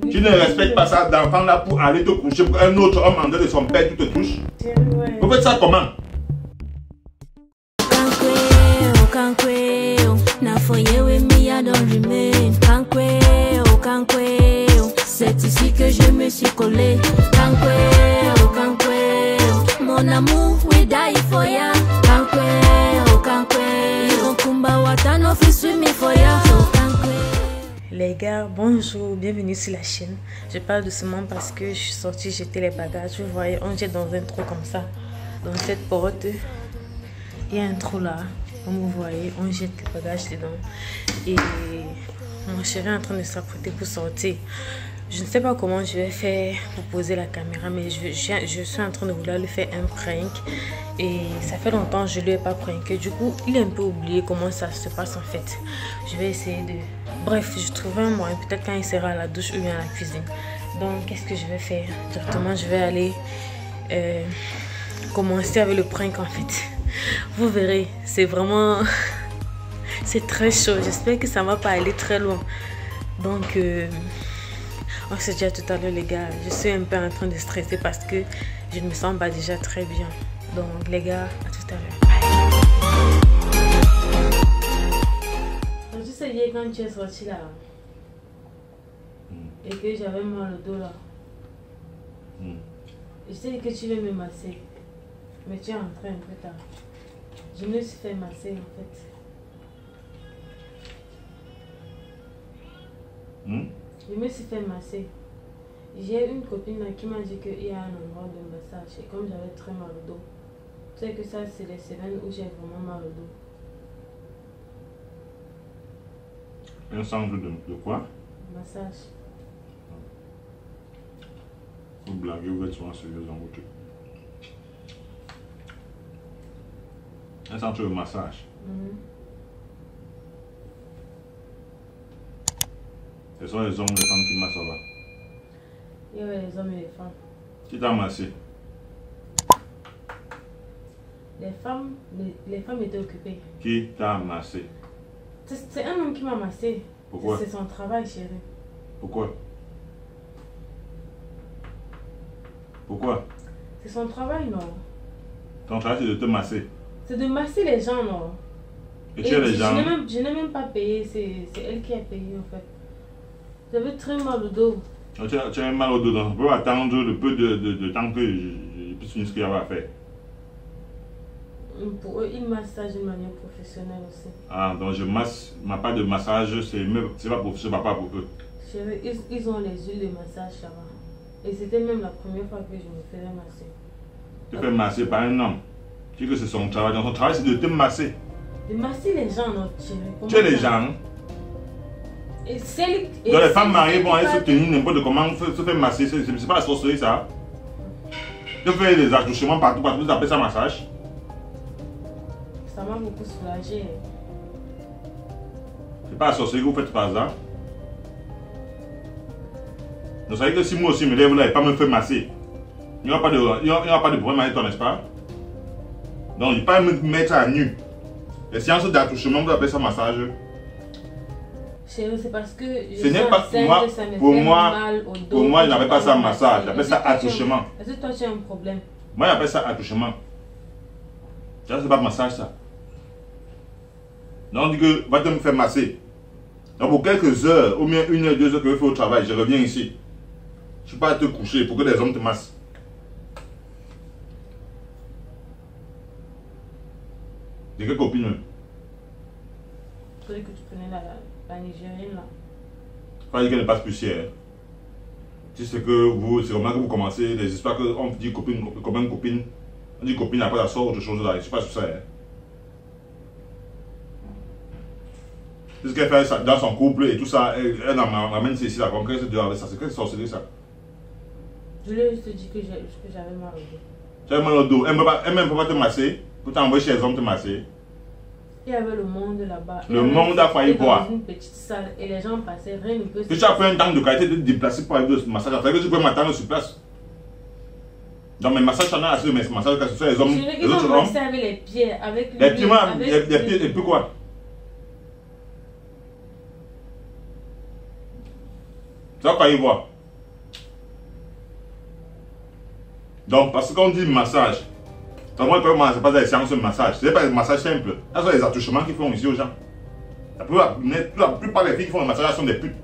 Tu ne respectes pas ça d'enfant là pour aller te coucher pour un autre homme en dehors de son père qui te touche. Vous faites ça comment? C'est ici que je me suis collé. Mon amour, we die for ya. Les gars, bonjour, bienvenue sur la chaîne. Je parle doucement parce que je suis sortie jeter les bagages. Vous voyez, on jette dans un trou comme ça. Dans cette porte, il y a un trou là. Comme vous voyez, on jette les bagages dedans. Et mon chéri est en train de s'apprêter pour sortir. Je ne sais pas comment je vais faire pour poser la caméra, mais je suis en train de vouloir lui faire un prank. Et ça fait longtemps que je ne lui ai pas pranké. Du coup, il a un peu oublié comment ça se passe en fait. Je vais essayer de... Bref, je trouverai un moyen, peut-être quand il sera à la douche ou bien à la cuisine. Donc, qu'est-ce que je vais faire? Directement, je vais aller commencer avec le prank en fait. Vous verrez, c'est vraiment... c'est très chaud. J'espère que ça ne va pas aller très loin. Donc... on se dit à tout à l'heure les gars, je suis un peu en train de stresser parce que je ne me sens pas déjà très bien. Donc les gars, à tout à l'heure. Tu sais hier quand tu es sorti là et que j'avais mal au dos là, je sais que tu veux me masser, mais tu es entré un peu tard. Je me suis fait masser en fait. Je me suis fait masser. J'ai une copine là qui m'a dit qu'il y a un endroit de massage. Et comme j'avais très mal au dos, tu sais que ça c'est les semaines où j'ai vraiment mal au dos. Un centre de quoi? Massage. Vous blaguez, vous êtes souvent sérieux dans votre... Un centre de massage. Ce sont les hommes et les femmes qui massent là-bas. Il y avait les hommes et les femmes. Qui t'a massé? Les femmes étaient occupées. Qui t'a massé? C'est un homme qui m'a massé. Pourquoi? C'est son travail, chérie. Pourquoi? Pourquoi? C'est son travail, non? Ton travail c'est de te masser. C'est de masser les gens, non? Et tu es les gens? Je n'ai même pas payé, c'est elle qui a payé en fait. J'avais très mal au dos. Tu as mal au dos, donc on peut attendre le peu de temps que je puisse finir ce qu'il y avait à faire. Pour eux, ils massagent d'une manière professionnelle aussi. Ah, donc je masse, ma part de massage, c'est pas professionnel, pas pour eux. Chérie, ils ont les huiles de massage là-bas. Et c'était même la première fois que je me faisais masser. Tu fais masser par un homme. Tu dis que c'est son travail. Donc son travail c'est de te masser. De masser les gens, non, chérie. Tu es les gens. Et donc les femmes mariées vont aller se tenir n'importe comment, se faire masser. C'est pas la sorcellerie ça. Tu fais des attouchements partout, tu appelles ça massage. Ça m'a beaucoup soulagée. C'est pas la sorcellerie que vous faites par hasard. Donc ça veut dire que si moi aussi me lève là et pas me faire masser, il n'y aura pas de problème avec toi, n'est-ce pas? Donc il ne faut pas me mettre à nu. Les séances d'attouchement, vous appelez ça massage. Chérie, c'est parce que ce n'est pas pour moi, je n'appelle pas ça massage, j'appelle ça attouchement. Est-ce que toi tu as un problème? Moi j'appelle ça attouchement. Ça c'est pas massage ça. Donc on dit que va te me faire masser. Donc pour quelques heures, ou bien 1 heure, 2 heures que je fais au travail, je reviens ici. Je ne suis pas à te coucher pour que les hommes te massent. J'ai quelle copine? Il faudrait que tu prenais la nigérienne là. Pas dire qu'elle n'est pas spéciale. Tu sais que vous, c'est comment que vous commencez les histoires qu'on dit copine, copine. On dit copine, après ça sort autre chose là. Je ne suis pas sur ça. C'est ce qu'elle fait dans son couple et tout ça. Elle m'amène ici là. Qu'est-ce que c'est dehors avec ça? C'est que c'est sorcellerie ça. Je lui ai juste dit que j'avais mal au dos. Tu avais mal au dos. Elle ne peut pas te masser. Pour t'envoyer chez les hommes te masser. Il y avait le monde là-bas. Le monde a failli voir. Dans une petite salle et les gens passaient, rien ne peut se passer. Tu as fait un temps de qualité de te déplacer pour aller au massage. Ça veut dire que tu peux m'attendre sur place. Dans mes massages, tu en as assez, mais massages, que ce soit les hommes. Les autres hommes. Avec les pieds, avec les pieds, et puis quoi? Tu vas pas y voir. Donc, parce qu'on dit massage, moi, comment ça passe des séances de massage? Ce n'est pas des massages simples. Ce sont les attouchements qu'ils font ici aux gens. La plupart des filles qui font le massage sont des putes.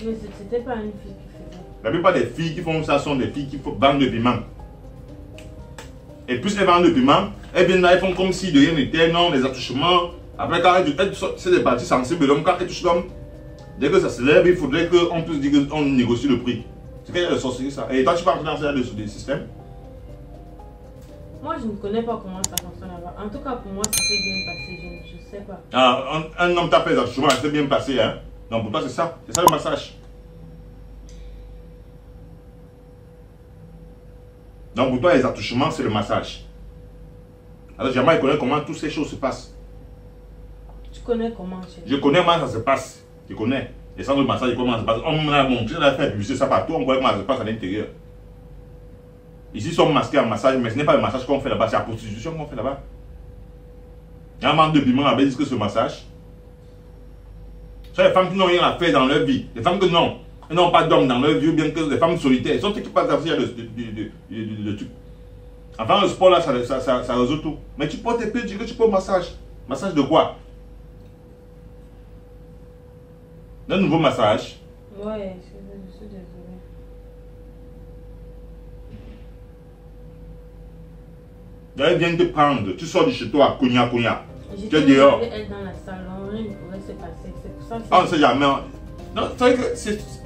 Mais c'était pas une fille qui faisait. La plupart des filles qui font ça sont des filles qui vendent de piment. Et plus elles vendent de piment, elles viennent là, elles font comme si de rien n'était, non, les attouchements. Après, quand c'est des parties sensibles, donc quand elles touchent l'homme, dès que ça se lève, il faudrait qu'on puisse dire qu'on négocie le prix. C'est qu'il y a de sorcellerie ça. Et toi, tu parles dans ce système? Moi, je ne connais pas comment ça fonctionne là-bas. En tout cas, pour moi, ça s'est bien passé. Je ne sais pas. Ah, un homme t'a fait les attouchements, ça s'est bien passé, hein? Donc pour toi, c'est ça. C'est ça le massage. Donc pour toi, les attouchements, c'est le massage. Alors j'aimerais connaître comment toutes ces choses se passent. Tu connais comment, chérie? Je connais comment ça se passe. Je connais. Les centres de massage, comment ça se passe. On m'a montré, on a fait publicité ça partout, on voit comment ça se passe à l'intérieur. Ici, ils sont masqués en massage, mais ce n'est pas le massage qu'on fait là-bas, c'est la prostitution qu'on fait là-bas. Il y a un manque de piment là-bas, ils disent que c'est le massage. Ce sont les femmes qui n'ont rien à faire dans leur vie. Les femmes que non. Elles n'ont pas d'hommes dans leur vie, ou bien que les femmes solitaires. Elles sont toutes qui passent à de trucs. Enfin, le sport là, ça résout tout. Mais tu portes tes pieds, tu dis que tu peux au massage. Massage de quoi? Un nouveau massage. Ouais, je suis désolée. Elles viennent te prendre. Tu sors de chez toi, cognac. J'étais dehors. Elle dans la salle, rien ne pouvait se passer. C'est pour ça que on ne sait jamais. Non, c'est vrai que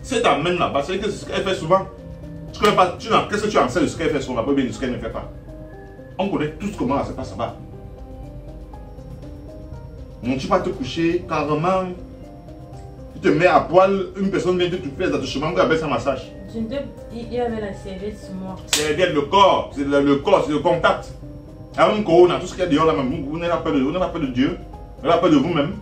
c'est ta main là-bas. C'est ce qu'elle fait souvent. Tu connais pas. Qu'est-ce que tu en sais de ce qu'elle fait souvent, pas bien de ce qu'elle ne fait pas. On connaît tous comment ça se passe là-bas. Donc tu vas te coucher carrément. Tu te mets à poil, une personne vient te faire des attouchements, tu appelles ça un massage. Il y avait la serviette sur moi. Serviette, le corps, c'est le contact. Avec un corona, tout ce qu'il y a dehors là, vous n'avez pas peur de Dieu, vous n'avez pas peur de vous-même.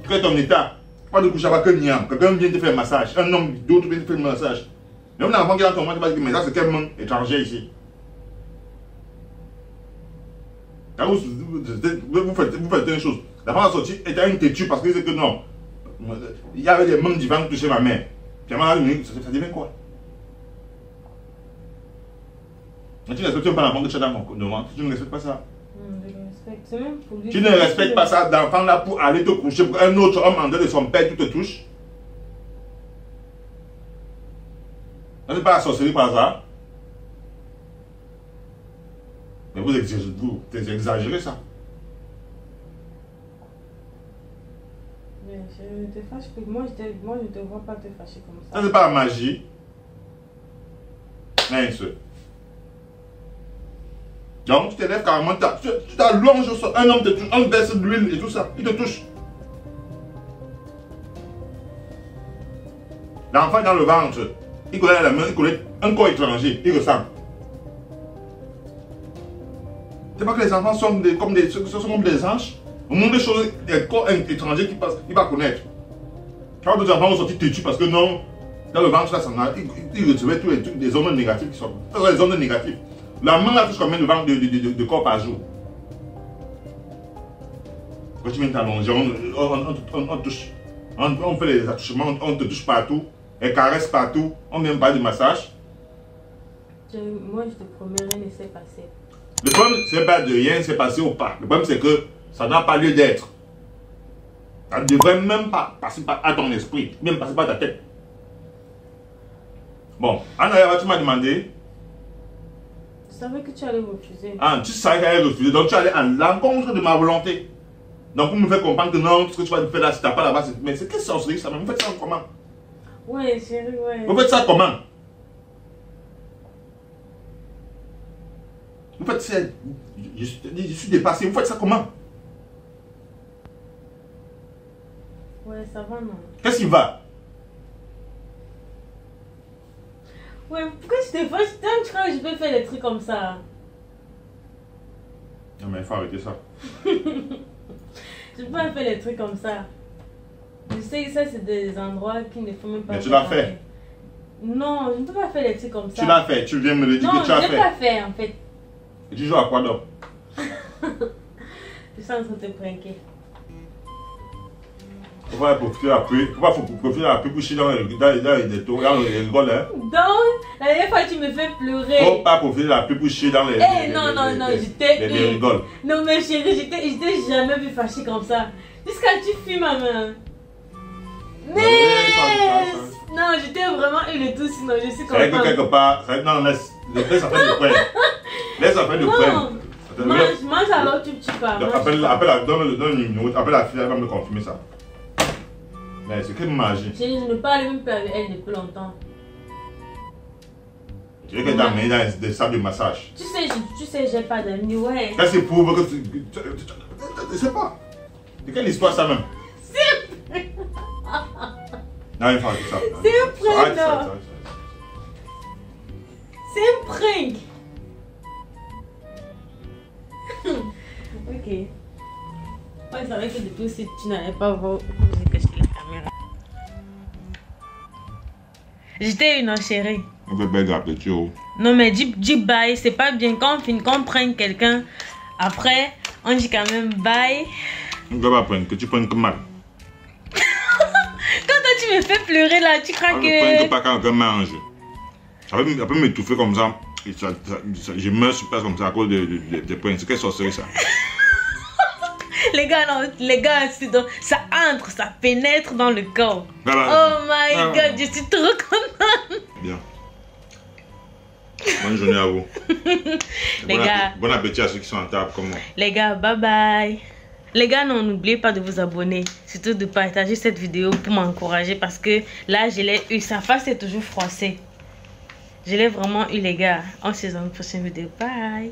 Tu es ton état, pas de coucher avec un niam, quelqu'un vient te faire un massage, un homme d'autre vient te faire un massage. Mais on a avant qu'il y a ton moment, tu vas dire, mais ça c'est quel monde étranger ici. Quand vous faites une chose. La femme a sorti, elle était une têtue parce que c'est que non. Il y avait des mains divines qui touchaient ma mère. Puis à un moment donné, ça devient quoi? Mais tu ne respectes pas l'enfant que tu as dans ton ventre. Tu ne respectes pas ça. Je le respecte. C'est même pour lui. Tu ne respectes pas ça d'enfant là pour aller te coucher pour un autre homme en dehors de son père qui te touche. Ce n'est pas la sorcellerie par hasard. Mais vous exagérez ça. Je ne te fâche plus. Moi, je ne te vois pas te fâcher comme ça. Ça, c'est pas la magie. Mince. Donc, tu te lèves carrément, tu t'allonges au sol. Un homme te touche, on verse de l'huile et tout ça. Il te touche. L'enfant est dans le ventre. Il connaît la main, il connaît un corps étranger. Il ressemble. C'est pas que les enfants sont comme des anges. Au monde des choses, des corps étrangers qui passent, il va connaître. Quand d'autres enfants ont sorti têtus parce que non, dans le ventre, là, ils recevaient tous les trucs, des ondes négatives qui sont. Ce sont les ondes négatives. La main là touche combien de ventre de corps par jour? Quand tu viens t'allonger, on touche. On fait les attouchements, on te touche partout, et caresse partout, on vient parler du massage. Moi, je te promets, rien ne s'est passé. Le problème, c'est pas de rien s'est passé ou pas. Le problème, c'est que ça n'a pas lieu d'être. Ça ne devrait même pas passer à ton esprit, même passer par ta tête. Bon, Anna, tu m'as demandé. Je savais que tu allais refuser. Ah, tu savais qu'elle allait refuser, donc tu allais à l'encontre de ma volonté. Donc pour me faire comprendre que non, tout ce que tu vas me faire là, si tu n'as pas là-bas, mais c'est quelle sorcellerie ça? Vous faites ça comment? Ouais, chérie, ouais. Vous faites ça comment? Vous faites ça, je suis dépassé, vous faites ça comment? Ouais, ça va, non? Qu'est-ce qui va? Ouais, pourquoi tu te fâches? Tu crois que je peux faire des trucs comme ça? Non mais il faut arrêter ça. Je peux pas faire des trucs comme ça. Je sais que ça c'est des endroits qui ne font même pas. Mais tu l'as fait? Non, je ne peux pas faire des trucs comme ça. Tu l'as fait, tu viens me le dire que tu as fait. Non, je ne l'ai pas fait en fait. Et tu joues à quoi donc? Je suis en train de te pranker. Il pas profiter de la pluie. Faut pas profiter de la pluie pour chier dans les rigoles. Hein. Donc, la dernière fois, tu me fais pleurer. Faut pas profiter de la pluie pour chier dans les rigoles. Non, mais chérie, je t'ai jamais vu fâché comme ça. Jusqu'à tu fuis ma main. Mais non, j'étais vraiment eu le tout, sinon je suis contente. C'est que quelque part, non, laisse ça faire du point. Laisse ça faire du point. Mange alors, tu pas. Donne le numéro, appelle la fille, elle va me confirmer ça. Mais c'est quelle magie. Chérie, je ne parle même plus avec elle depuis longtemps. Je veux que tu as mis dans des salles de massage. Tu sais, j'ai pas d'amis, ouais. Qu'est-ce que prouve que tu. Je sais pas. De quelle histoire ça même? Non, il faut arrêter ça. C'est un prank, non. C'est un prank. Ok. Moi, je savais que du tout, si tu n'allais pas voir, j'ai caché la caméra. J'étais une chérie. On peut pas grave, tu vois. Non, mais dis bye, c'est pas bien. Quand on prenne quelqu'un, après, on dit quand même bye. On ne doit pas prendre, que tu prennes comme mal. Quand toi, tu me fais pleurer là, tu crois que. Je ne prends pas quand quelqu'un mange. Ça peut m'étouffer comme ça. Je meurs sur place comme ça à cause des points. C'est quelle sorcellerie ça? Les gars, non, ça entre, ça pénètre dans le corps. Voilà. Oh my god, je suis trop contente. Bien. Bonne journée à vous. Les gars. Bon appétit à ceux qui sont en table comme moi. Les gars, bye bye. Les gars, non, n'oubliez pas de vous abonner. Surtout de partager cette vidéo pour m'encourager. Parce que là, je l'ai eu. Sa face est toujours froissée. Je l'ai vraiment eu, les gars. On se voit dans une prochaine vidéo. Bye.